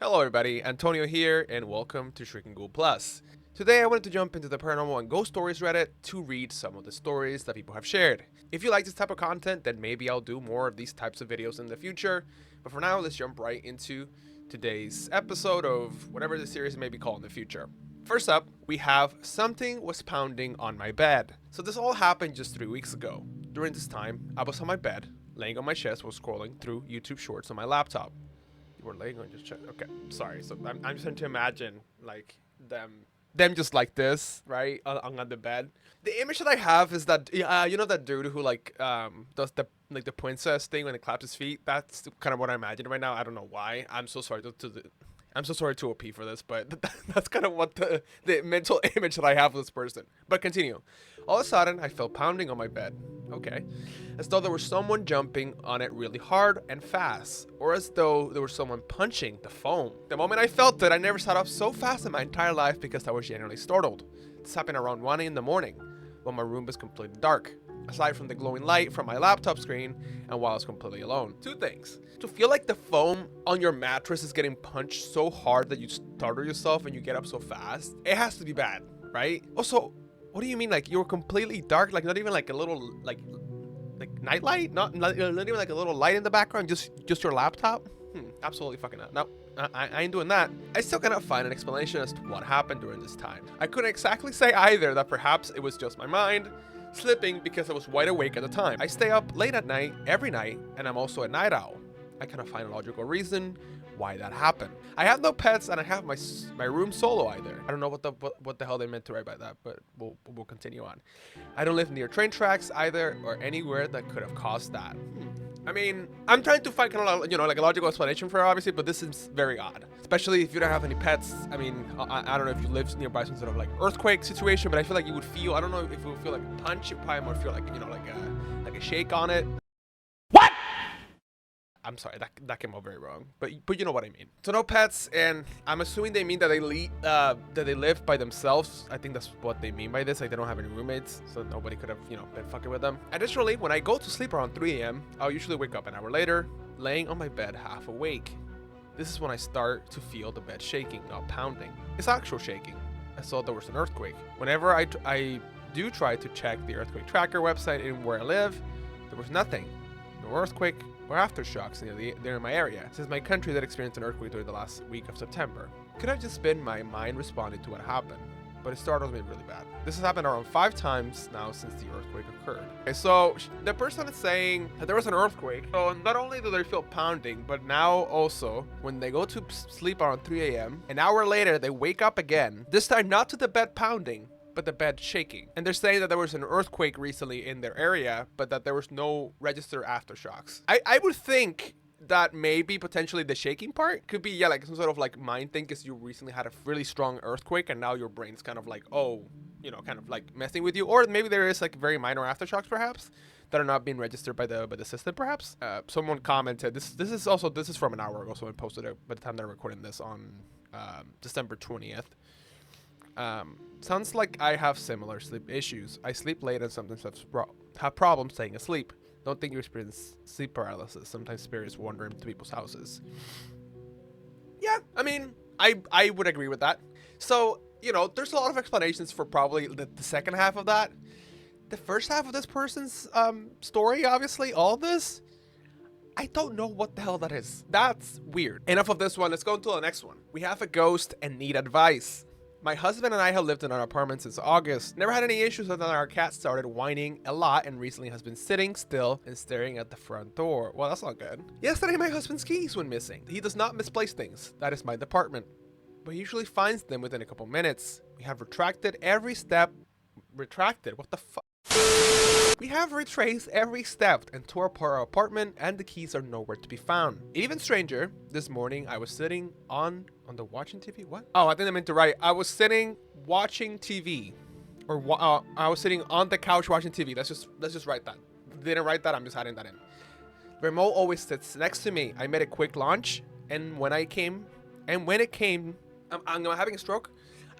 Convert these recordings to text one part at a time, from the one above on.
Hello everybody, Antonio here, and welcome to Shrieking Ghoul Plus. Today I wanted to jump into the Paranormal and Ghost Stories Reddit to read some of the stories that people have shared. If you like this type of content, then maybe I'll do more of these types of videos in the future, but for now let's jump right into today's episode of whatever the series may be called in the future. First up, we have Something Was Pounding on My Bed. So this all happened just 3 weeks ago. During this time, I was on my bed, laying on my chest while scrolling through YouTube Shorts on my laptop. We're laying on just check. Okay, sorry. So I'm trying to imagine like them just like this, right, on the bed. The image that I have is that you know that dude who does the princess thing when he claps his feet. That's kind of what I imagine right now. I don't know why. I'm so sorry I'm so sorry to OP for this, but that's kind of what the mental image that I have of this person. But continue. All of a sudden, I felt pounding on my bed. Okay. As though there was someone jumping on it really hard and fast, or as though there was someone punching the foam. The moment I felt it, I never sat up so fast in my entire life because I was genuinely startled. This happened around 1 in the morning, when my room was completely dark, aside from the glowing light from my laptop screen, and while I was completely alone. Two things. To feel like the foam on your mattress is getting punched so hard that you startle yourself and you get up so fast, it has to be bad, right? Also, what do you mean, like, you were completely dark, like not even like a little like night light, not even like a little light in the background, just your laptop? Absolutely fucking not. No, I ain't doing that. I still cannot find an explanation as to what happened during this time. I couldn't exactly say either that perhaps it was just my mind slipping because I was wide awake at the time. I stay up late at night every night, and I'm also a night owl. I cannot find a logical reason why that happened. I have no pets, and I have my room solo either. I don't know what the hell they meant to write by that, but we'll continue on. I don't live near train tracks either, or anywhere that could have caused that. I mean, I'm trying to find kind of, like a logical explanation for it, obviously, but this is very odd. Especially if you don't have any pets. I mean, I don't know if you live nearby some sort of like earthquake situation, but I feel like you would feel, I don't know if you would feel like a punch, you probably more feel like, like a shake on it. What? I'm sorry, that came out very wrong, but you know what I mean. So no pets, and I'm assuming they mean that they live by themselves. I think that's what they mean by this. Like they don't have any roommates, so nobody could have been fucking with them. Additionally, when I go to sleep around 3 a.m., I'll usually wake up an hour later, laying on my bed half awake. This is when I start to feel the bed shaking, not pounding. It's actual shaking. I thought there was an earthquake. Whenever I do try to check the earthquake tracker website in where I live, there was nothing. No earthquake or aftershocks near my area, since my country that experienced an earthquake during the last week of September. Could have just been my mind responding to what happened, but it startled me really bad. This has happened around 5 times now since the earthquake occurred. Okay, so the person is saying that there was an earthquake, so not only do they feel pounding, but now also, when they go to sleep around 3 a.m., an hour later they wake up again, this time not to the bed pounding, but the bed shaking. And they're saying that there was an earthquake recently in their area, but that there was no registered aftershocks. I would think that maybe potentially the shaking part could be, like some sort of like mind thing, because you recently had a really strong earthquake and now your brain's kind of like, oh, kind of like messing with you. Or maybe there is like very minor aftershocks perhaps that are not being registered by the system perhaps. Someone commented, this is from an hour ago, so I posted it by the time that I'm recording this on December 20th. Sounds like I have similar sleep issues. I sleep late and sometimes have problems staying asleep. Don't think you experience sleep paralysis. Sometimes spirits wander into people's houses. Yeah, I mean, I would agree with that. So, there's a lot of explanations for probably the second half of that. The first half of this person's story, obviously, all this, I don't know what the hell that is. That's weird. Enough of this one. Let's go into the next one. We have a ghost and need advice. My husband and I have lived in our apartment since August. Never had any issues other than our cat started whining a lot and recently has been sitting still and staring at the front door. Well, that's not good. Yesterday, my husband's keys went missing. He does not misplace things. That is my department. But he usually finds them within a couple minutes. We have retracted every step. Retracted? What the fuck? We have retraced every step and tore apart our apartment, and the keys are nowhere to be found. Even stranger, this morning I was sitting on the watching TV. What? Oh, I think I meant to write. I was sitting watching TV, or I was sitting on the couch watching TV. Let's just write that. Didn't write that. I'm just adding that in. The remote always sits next to me. I made a quick lunch, and when it came, I'm having a stroke.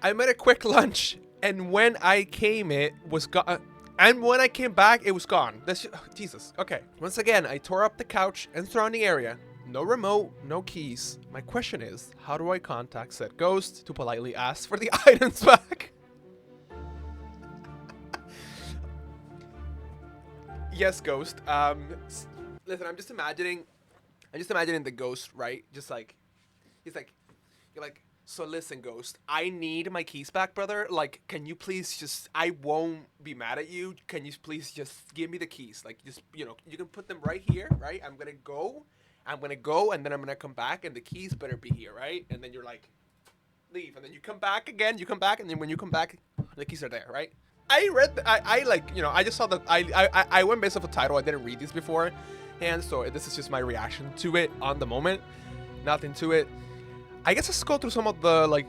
I made a quick lunch, and when I came, it was gone. And when I came back, it was gone. Jesus. Okay. Once again, I tore up the couch and surrounding area. No remote, no keys. My question is, how do I contact said ghost to politely ask for the items back? Yes, ghost. Listen, I'm just imagining the ghost, right? Just like, he's like, you're like, so listen, ghost, I need my keys back, brother. Like, can you please just, I won't be mad at you. Can you please just give me the keys? Like, just, you can put them right here, right? I'm gonna go, and then I'm gonna come back, and the keys better be here, right? And then you're like, leave, and then you come back again, and then when you come back, the keys are there, right? I read, I like, I just saw the, I went based off the title. I didn't read these before, and so this is just my reaction to it on the moment. Nothing to it. I guess let's go through some of the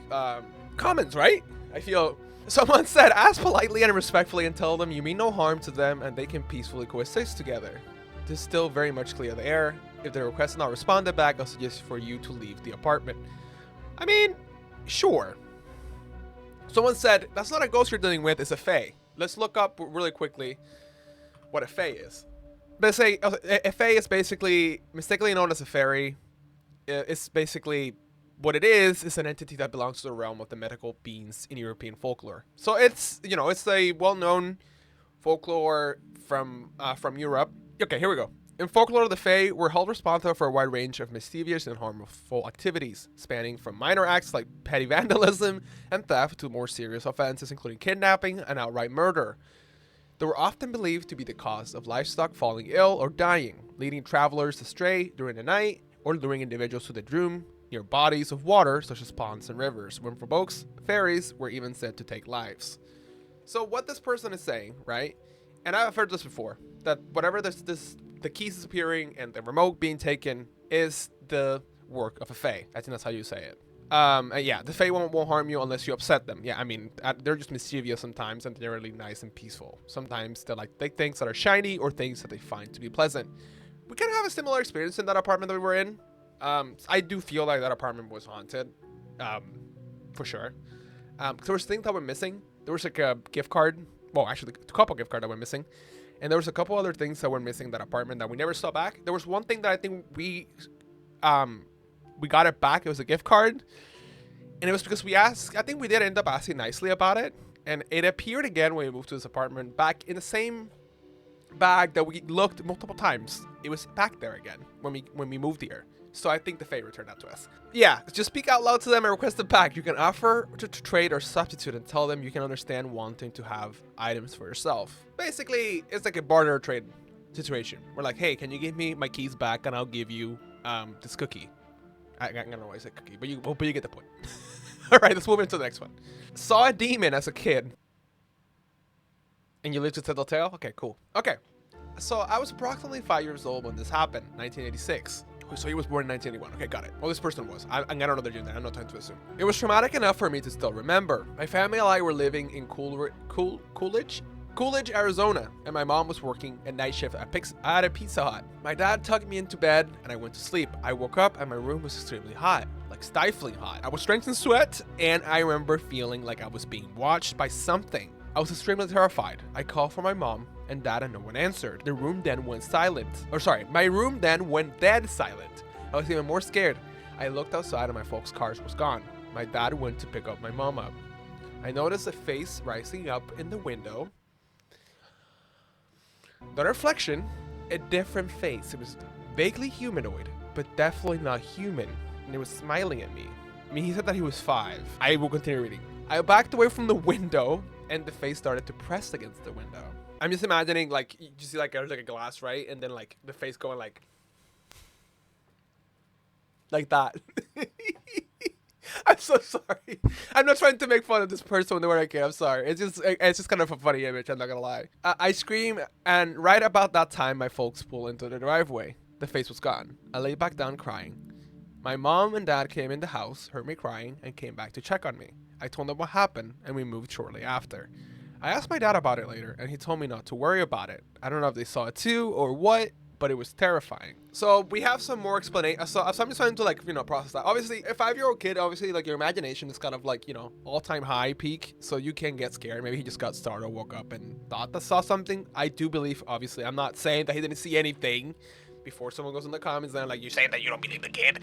comments, right? I feel someone said, ask politely and respectfully and tell them you mean no harm to them and they can peacefully coexist together. This is still very much clear the air. If the request is not responded back, I'll suggest for you to leave the apartment. I mean, sure. Someone said, that's not a ghost you're dealing with, it's a fae. Let's look up really quickly what a fae is. They say a fae is basically mistakenly known as a fairy. It's basically what it is an entity that belongs to the realm of the mythical beings in European folklore. So it's, it's a well-known folklore from Europe. Okay, here we go. In folklore, the Fae were held responsible for a wide range of mischievous and harmful activities, spanning from minor acts like petty vandalism and theft to more serious offenses, including kidnapping and outright murder. They were often believed to be the cause of livestock falling ill or dying, leading travelers astray during the night or luring individuals to the doom near bodies of water such as ponds and rivers. When provoked, fairies were even said to take lives. So what this person is saying, right? And I've heard this before, that whatever the keys disappearing and the remote being taken is the work of a fae. I think that's how you say it. Yeah, the fae won't harm you unless you upset them. Yeah, I mean, they're just mischievous sometimes and they're really nice and peaceful. Sometimes they take things that are shiny or things that they find to be pleasant. We kind of have a similar experience in that apartment that we were in. I do feel like that apartment was haunted, for sure. There was things that were missing. There was like a gift card. Well, actually, a couple gift cards that were missing. And there was a couple other things that were missing in that apartment that we never saw back. There was one thing that I think we got it back. It was a gift card. And it was because we asked, I think we did end up asking nicely about it. And it appeared again when we moved to this apartment, back in the same bag that we looked multiple times. It was back there again when we moved here. So I think the Fae returned that to us. Yeah, just speak out loud to them and request it back. You can offer to trade or substitute and tell them you can understand wanting to have items for yourself. Basically, it's like a barter trade situation. We're like, hey, can you give me my keys back and I'll give you this cookie. I don't know why I said cookie, but you get the point. All right, let's move into the next one. Saw a demon as a kid. And you lived to tell the tale? Okay, cool. Okay, so I was approximately 5 years old when this happened, 1986. So he was born in 1981. Okay, got it. Well, this person was. I don't know their gender. I'm not trying to assume. It was traumatic enough for me to still remember. My family and I were living in Coolidge, Arizona, and my mom was working a night shift at a Pizza Hut. My dad tucked me into bed, and I went to sleep. I woke up, and my room was extremely hot, like stifling hot. I was drenched in sweat, and I remember feeling like I was being watched by something. I was extremely terrified. I called for my mom and dad and no one answered. The room then went silent. My room then went dead silent. I was even more scared. I looked outside and my folks' cars was gone. My dad went to pick up my mom up. I noticed a face rising up in the window. The reflection, a different face. It was vaguely humanoid, but definitely not human. And it was smiling at me. I mean, he said that he was 5. I will continue reading. I backed away from the window and the face started to press against the window. I'm just imagining, like, you see, like, there's like a glass, right? And then, like, the face going like that. I'm so sorry. I'm not trying to make fun of this person when they were like, I'm sorry. It's just kind of a funny image. I'm not gonna lie. I scream, and right about that time, my folks pull into the driveway. The face was gone. I lay back down crying. My mom and dad came in the house, heard me crying, and came back to check on me. I told them what happened, and we moved shortly after. I asked my dad about it later, and he told me not to worry about it. I don't know if they saw it too or what, but it was terrifying. So we have some more explanation. So I'm just trying to, like, process that. Obviously, a 5-year-old kid, obviously, like, your imagination is kind of like, all-time high peak. So you can get scared. Maybe he just got startled, woke up, and thought that saw something. I do believe, obviously, I'm not saying that he didn't see anything. before someone goes in the comments and like, you saying that you don't believe the kid.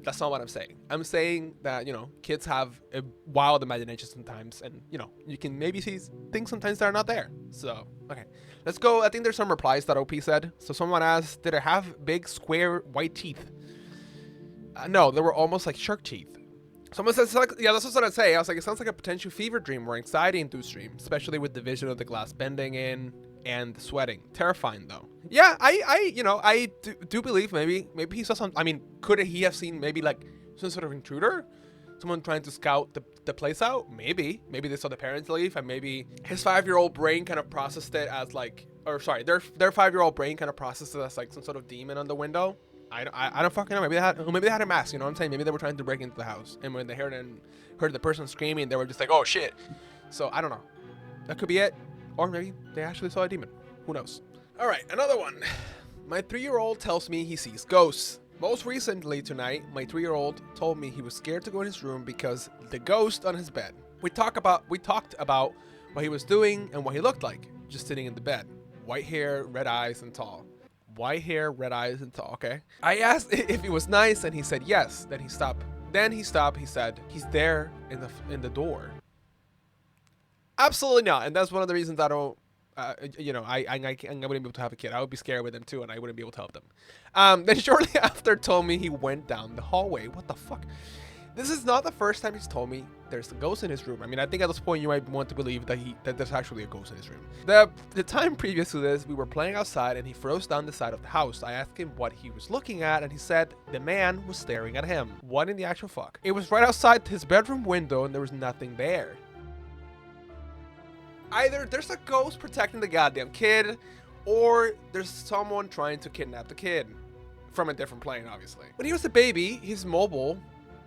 That's not what I'm saying. I'm saying that, you know, kids have a wild imagination sometimes, and, you know, you can maybe see things sometimes that are not there. So, okay, let's go. I think there's some replies that OP said. So someone asked, did it have big square white teeth? No, they were almost like shark teeth. Someone says, yeah, that's what I'd say. I was like, it sounds like a potential fever dream or anxiety-induced dream, especially with the vision of the glass bending in and the sweating. Terrifying, though. Yeah, I do believe maybe he saw some. I mean, could he have seen maybe like some sort of intruder, someone trying to scout the place out? Maybe they saw the parents leave, and maybe his 5-year-old brain kind of processed it as like, or sorry, their 5-year-old brain kind of processed it as like some sort of demon on the window. I don't fucking know. Maybe they had a mask. You know what I'm saying? Maybe they were trying to break into the house, and when they heard the person screaming, they were just like, "Oh shit!" So I don't know. That could be it, or maybe they actually saw a demon. Who knows? All right, another one. My 3-year-old tells me he sees ghosts. Most recently tonight, my 3-year-old told me he was scared to go in his room because the ghost on his bed. We talked about what he was doing and what he looked like, just sitting in the bed. White hair, red eyes, and tall. White hair, red eyes, and tall. Okay. I asked if he was nice, and he said yes. Then he stopped. He said he's there in the door. Absolutely not. And that's one of the reasons I don't. I wouldn't be able to have a kid. I would be scared with them too, and I wouldn't be able to help them. Then shortly after, told me he went down the hallway. What the fuck? This is not the first time he's told me there's a ghost in his room. I mean, I think at this point you might want to believe that there's actually a ghost in his room. The time previous to this, we were playing outside and he froze down the side of the house. I asked him what he was looking at, and he said the man was staring at him. What in the actual fuck? It was right outside his bedroom window and there was nothing there. Either there's a ghost protecting the goddamn kid, or there's someone trying to kidnap the kid from a different plane, obviously. When he was a baby, his mobile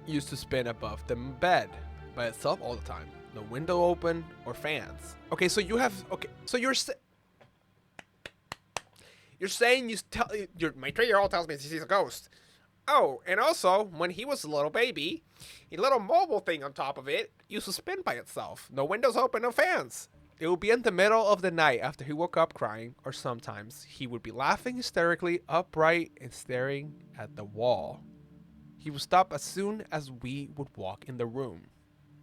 used to spin above the bed by itself all the time. No window open or fans. Okay, so you have, okay, so you're saying my 3-year-old tells me he sees a ghost. Oh, and also, when he was a little baby, a little mobile thing on top of it used to spin by itself. No windows open, no fans. It would be in the middle of the night after he woke up crying, or sometimes he would be laughing hysterically, upright, and staring at the wall. He would stop as soon as we would walk in the room.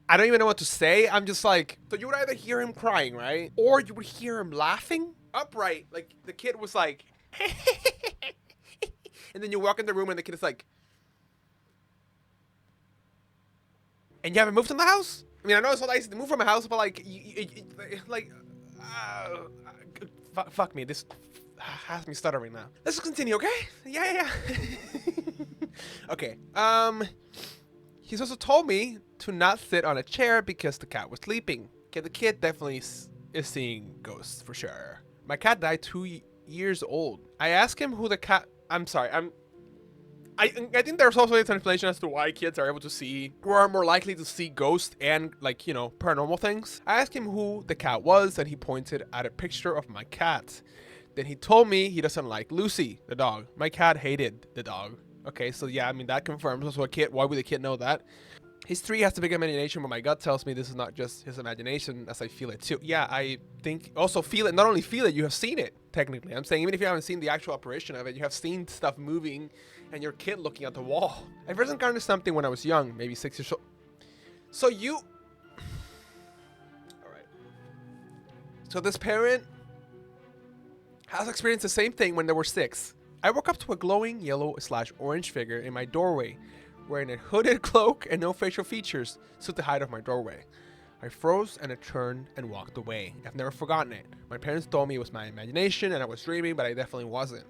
I don't even know what to say. I'm just like, so you would either hear him crying, right? Or you would hear him laughing upright. Like the kid was like, and then you walk in the room and the kid is like, and you haven't moved from the house? I mean, I know it's not easy to move from a house, but like, fuck me. This has me stuttering now. Let's continue, okay? Yeah. Okay. He's also told me to not sit on a chair because the cat was sleeping. Okay, the kid definitely is seeing ghosts for sure. My cat died 2 years old. I asked him who the cat. I'm sorry. I think there's also an explanation as to why kids are able to see, or are more likely to see ghosts and, like, you know, paranormal things. I asked him who the cat was, and he pointed at a picture of my cat. Then he told me he doesn't like Lucy, the dog. My cat hated the dog. Okay, so yeah, I mean, that confirms. Also, why would the kid know that? His 3 has a big imagination, but my gut tells me this is not just his imagination, as I feel it too. Yeah, I think also feel it. Not only feel it, you have seen it, technically. I'm saying even if you haven't seen the actual operation of it, you have seen stuff moving and your kid looking at the wall. I first encountered something when I was young, maybe 6 years old. So you... Alright. So this parent has experienced the same thing when they were 6. I woke up to a glowing yellow/orange figure in my doorway, wearing a hooded cloak and no facial features stood the height of my doorway. I froze and I turned and walked away. I've never forgotten it. My parents told me it was my imagination and I was dreaming, but I definitely wasn't.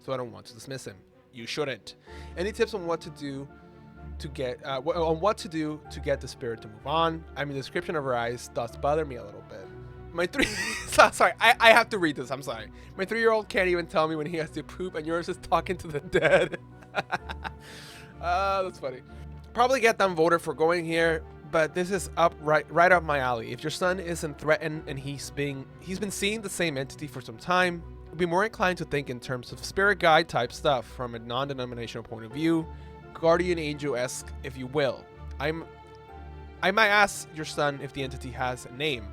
So I don't want to dismiss him. You shouldn't. Any tips on what to do to get the spirit to move on? I mean, the description of her eyes does bother me a little bit. Sorry, I have to read this. I'm sorry. My 3-year-old can't even tell me when he has to poop, and yours is talking to the dead. That's funny. Probably get them voted for going here, but this is right up my alley. If your son isn't threatened and he's been seeing the same entity for some time, I'd be more inclined to think in terms of spirit guide type stuff from a non-denominational point of view, guardian angel-esque, if you will. I might ask your son if the entity has a name,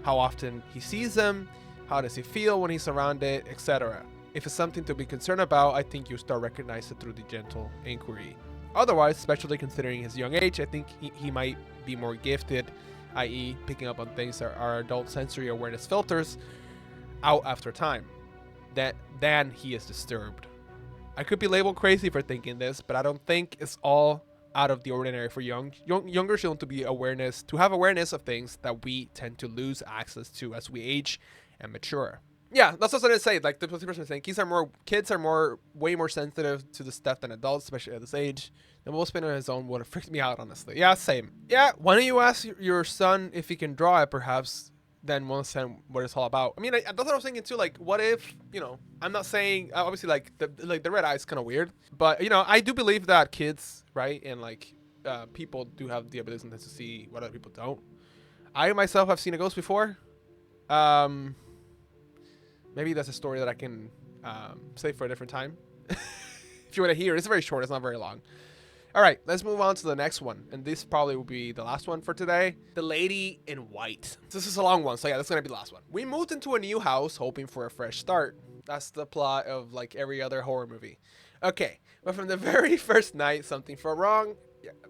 how often he sees them, how does he feel when he's around it, etc. If it's something to be concerned about, I think you start recognizing it through the gentle inquiry. Otherwise, especially considering his young age, I think he might be more gifted, i.e. picking up on things that are adult sensory awareness filters out after time, than he is disturbed. I could be labeled crazy for thinking this, but I don't think it's all out of the ordinary for younger children to have awareness of things that we tend to lose access to as we age and mature. Yeah, that's what I was gonna say. Like the person was saying, kids are way more sensitive to the stuff than adults, especially at this age. And Will Spin on his own would have freaked me out, honestly. Yeah, same. Yeah, why don't you ask your son if he can draw it, perhaps? Then we'll understand what it's all about. I mean, that's what I was thinking too. Like, what if, I'm not saying obviously like the red eye is kind of weird, but I do believe that kids, right, and like people do have the ability to see what other people don't. I myself have seen a ghost before. Maybe that's a story that I can save for a different time. If you want to hear, it's very short. It's not very long. All right, let's move on to the next one. And this probably will be the last one for today. The Lady in White. This is a long one, so yeah, that's going to be the last one. We moved into a new house hoping for a fresh start. That's the plot of like every other horror movie. Okay, but from the very first night, something felt wrong.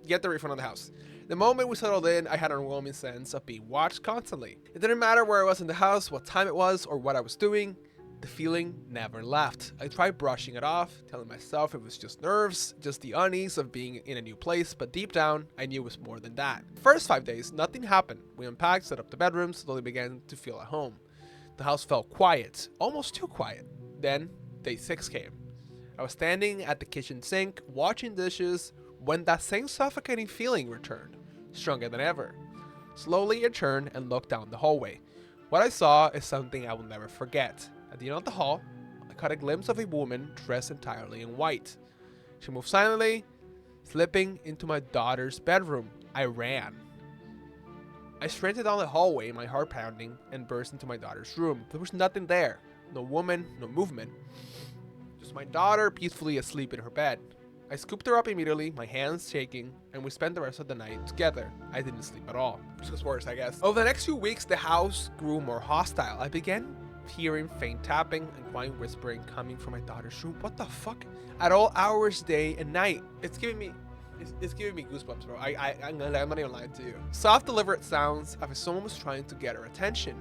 Get the refund on the house. The moment we settled in, I had an overwhelming sense of being watched constantly. It didn't matter where I was in the house, what time it was, or what I was doing. The feeling never left. I tried brushing it off, telling myself it was just nerves, just the unease of being in a new place, but deep down, I knew it was more than that. First 5 days, nothing happened. We unpacked, set up the bedroom, slowly began to feel at home. The house felt quiet, almost too quiet. Then, day 6 came. I was standing at the kitchen sink, washing dishes, when that same suffocating feeling returned, stronger than ever. Slowly, I turned and looked down the hallway. What I saw is something I will never forget. At the end of the hall, I caught a glimpse of a woman dressed entirely in white. She moved silently, slipping into my daughter's bedroom. I ran. I sprinted down the hallway, my heart pounding, and burst into my daughter's room. There was nothing there. No woman, no movement. Just my daughter peacefully asleep in her bed. I scooped her up immediately, my hands shaking, and we spent the rest of the night together. I didn't sleep at all. Which was worse, I guess. Over the next few weeks, the house grew more hostile. I began hearing faint tapping and quiet whispering coming from my daughter's room. What the fuck? At all hours, day and night. It's giving me goosebumps, bro. I'm not even lying to you. Soft, deliberate sounds as if someone was trying to get her attention.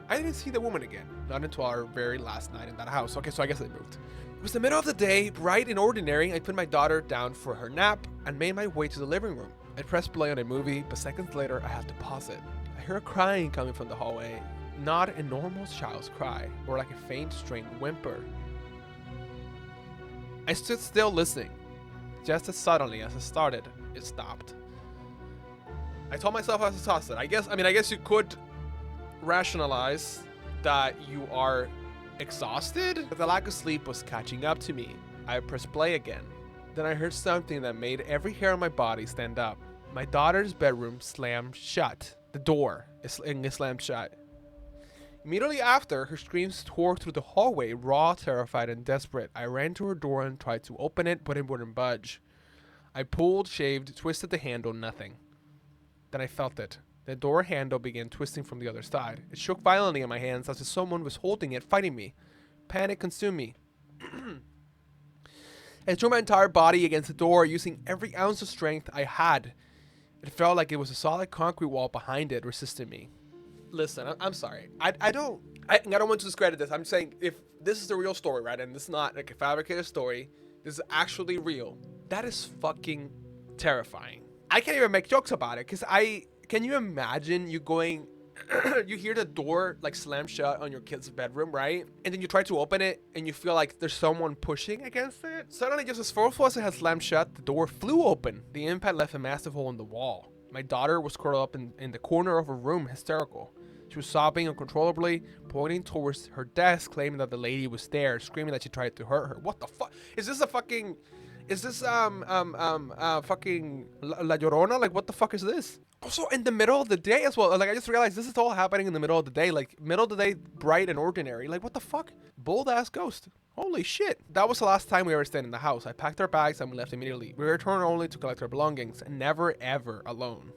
I didn't see the woman again, not until our very last night in that house. Okay, so I guess I moved. It was the middle of the day, bright and ordinary. I put my daughter down for her nap and made my way to the living room. I pressed play on a movie, but seconds later, I had to pause it. I heard crying coming from the hallway. Not a normal child's cry, or like a faint, strained whimper. I stood still listening. Just as suddenly as it started, it stopped. I told myself I was exhausted. I guess you could rationalize that you are exhausted, but the lack of sleep was catching up to me. I pressed play again. Then I heard something that made every hair on my body stand up. My daughter's bedroom slammed shut. The door slammed shut. Immediately after, her screams tore through the hallway, raw, terrified, and desperate. I ran to her door and tried to open it, but it wouldn't budge. I pulled, shaved, twisted the handle, nothing. Then I felt it. The door handle began twisting from the other side. It shook violently in my hands as if someone was holding it, fighting me. Panic consumed me. I threw my entire body against the door, using every ounce of strength I had. It felt like it was a solid concrete wall behind it, resisting me. Listen, I'm sorry. I don't want to discredit this. I'm saying if this is the real story, right, and this is not like a fabricated story, this is actually real. That is fucking terrifying. I can't even make jokes about it because can you imagine you going, you hear the door like slam shut on your kid's bedroom, right? And then you try to open it and you feel like there's someone pushing against it. Suddenly, just as forceful as it had slammed shut, the door flew open. The impact left a massive hole in the wall. My daughter was curled up in the corner of her room, hysterical. She was sobbing uncontrollably, pointing towards her desk, claiming that the lady was there, screaming that she tried to hurt her. What the fuck? Is this fucking La Llorona? Like, what the fuck is this? Also, in the middle of the day as well. Like, I just realized this is all happening in the middle of the day. Like, middle of the day, bright and ordinary. Like, what the fuck? Bold-ass ghost. Holy shit. That was the last time we ever stayed in the house. I packed our bags and we left immediately. We returned only to collect our belongings, and never, ever alone.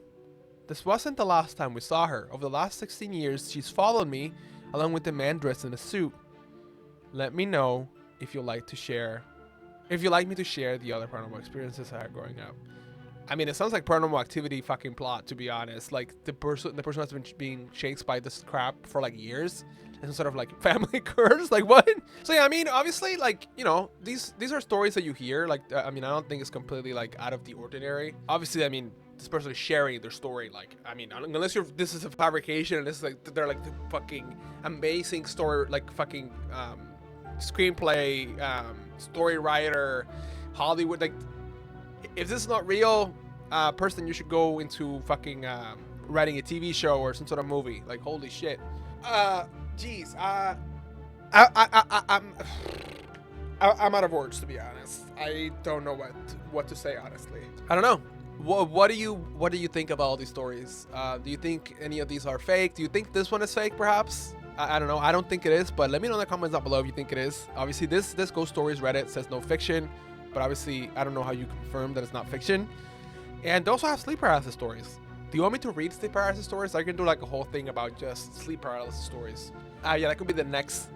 This wasn't the last time we saw her. Over the last 16 years, she's followed me, along with the man dressed in a suit. Let me know if you like to share, if you like me to share the other paranormal experiences I had growing up. I mean, it sounds like Paranormal Activity fucking plot, to be honest. Like the person has been being chased by this crap for like years. And some sort of like family curse, like what? So yeah, I mean, obviously, like, you know, these are stories that you hear. Like, I mean, I don't think it's completely like out of the ordinary. Obviously, I mean, this person is sharing their story. Like, I mean, unless this is a fabrication and this is like they're like the fucking amazing story, like fucking screenplay, story writer, Hollywood. Like, if this is not real, person, you should go into fucking writing a TV show or some sort of movie. Like, holy shit. Jeez, I'm out of words, to be honest. I don't know what to say, honestly. I don't know. What do you think about all these stories? Do you think any of these are fake? Do you think this one is fake, perhaps? I don't know. I don't think it is, but let me know in the comments down below if you think it is. Obviously, this Ghost Stories Reddit says no fiction, but obviously, I don't know how you confirm that it's not fiction. And they also have sleep paralysis stories. Do you want me to read sleep paralysis stories? I can do like a whole thing about just sleep paralysis stories. Yeah, that could be the next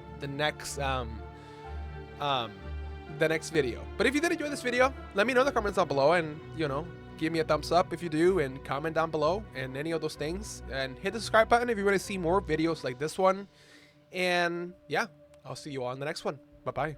video. But if you did enjoy this video, let me know in the comments down below, and you know, give me a thumbs up if you do, and comment down below and any of those things, and hit the subscribe button if you want to see more videos like this one. And yeah, I'll see you all in the next one. Bye bye.